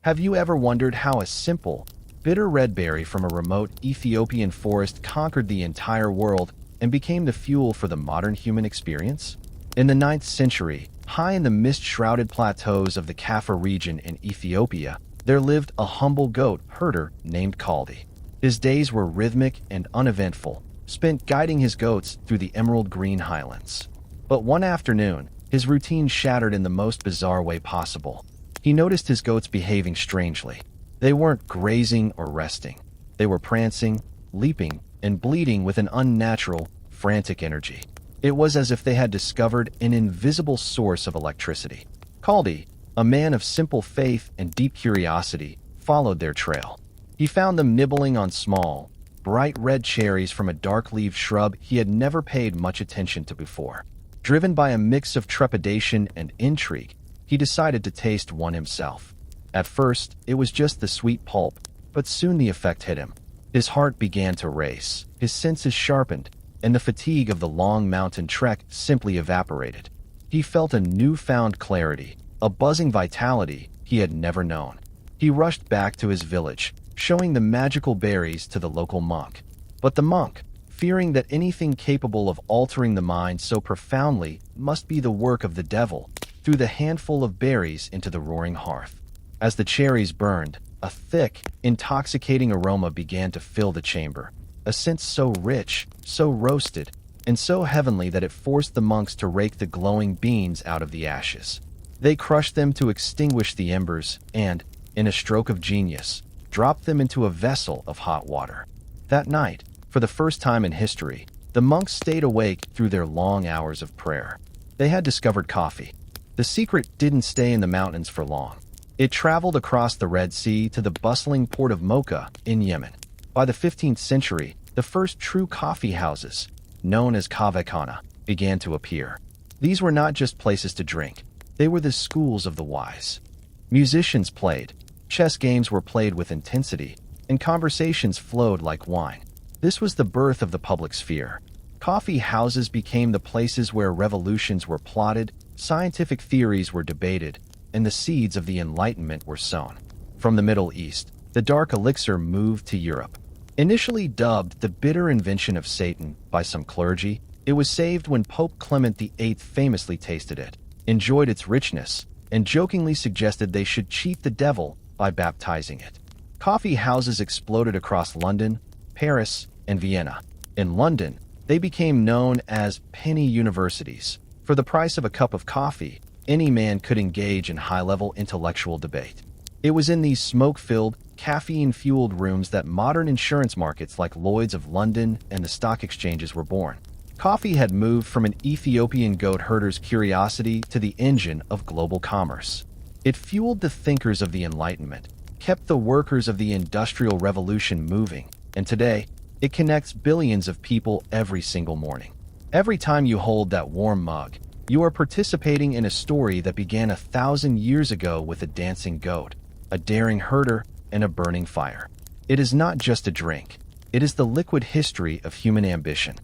Have you ever wondered how a simple, bitter red berry from a remote Ethiopian forest conquered the entire world and became the fuel for the modern human experience? In the 9th century, high in the mist-shrouded plateaus of the Kaffa region in Ethiopia, there lived a humble goat herder named Kaldi. His days were rhythmic and uneventful, spent guiding his goats through the emerald green highlands. But one afternoon, his routine shattered in the most bizarre way possible. He noticed his goats behaving strangely. They weren't grazing or resting. They were prancing, leaping, and bleating with an unnatural, frantic energy. It was as if they had discovered an invisible source of electricity. Kaldi, a man of simple faith and deep curiosity, followed their trail. He found them nibbling on small, bright red cherries from a dark-leaved shrub he had never paid much attention to before. Driven by a mix of trepidation and intrigue, he decided to taste one himself. At first, it was just the sweet pulp, but soon the effect hit him. His heart began to race, his senses sharpened, and the fatigue of the long mountain trek simply evaporated. He felt a newfound clarity, a buzzing vitality he had never known. He rushed back to his village, showing the magical berries to the local monk. But the monk, fearing that anything capable of altering the mind so profoundly must be the work of the devil, threw the handful of berries into the roaring hearth. As the cherries burned, a thick, intoxicating aroma began to fill the chamber, a scent so rich, so roasted, and so heavenly that it forced the monks to rake the glowing beans out of the ashes. They crushed them to extinguish the embers and, in a stroke of genius, dropped them into a vessel of hot water. That night, for the first time in history, the monks stayed awake through their long hours of prayer. They had discovered coffee. The secret didn't stay in the mountains for long. It traveled across the Red Sea to the bustling port of Mocha in Yemen. By the 15th century, the first true coffee houses, known as kaveh, began to appear. These were not just places to drink. They were the schools of the wise. Musicians played, chess games were played with intensity, and conversations flowed like wine. This was the birth of the public sphere. Coffee houses became the places where revolutions were plotted, scientific theories were debated, and the seeds of the Enlightenment were sown. From the Middle East, the dark elixir moved to Europe. Initially dubbed the bitter invention of Satan by some clergy, it was saved when Pope Clement VIII famously tasted it, enjoyed its richness, and jokingly suggested they should cheat the devil by baptizing it. Coffee houses exploded across London, Paris, and Vienna. In London, they became known as penny universities. For the price of a cup of coffee, any man could engage in high-level intellectual debate. It was in these smoke-filled, caffeine-fueled rooms that modern insurance markets like Lloyd's of London and the stock exchanges were born. Coffee had moved from an Ethiopian goat herder's curiosity to the engine of global commerce. It fueled the thinkers of the Enlightenment, kept the workers of the Industrial Revolution moving, and today, it connects billions of people every single morning. Every time you hold that warm mug, you are participating in a story that began 1,000 years ago with a dancing goat, a daring herder, and a burning fire. It is not just a drink. It is the liquid history of human ambition.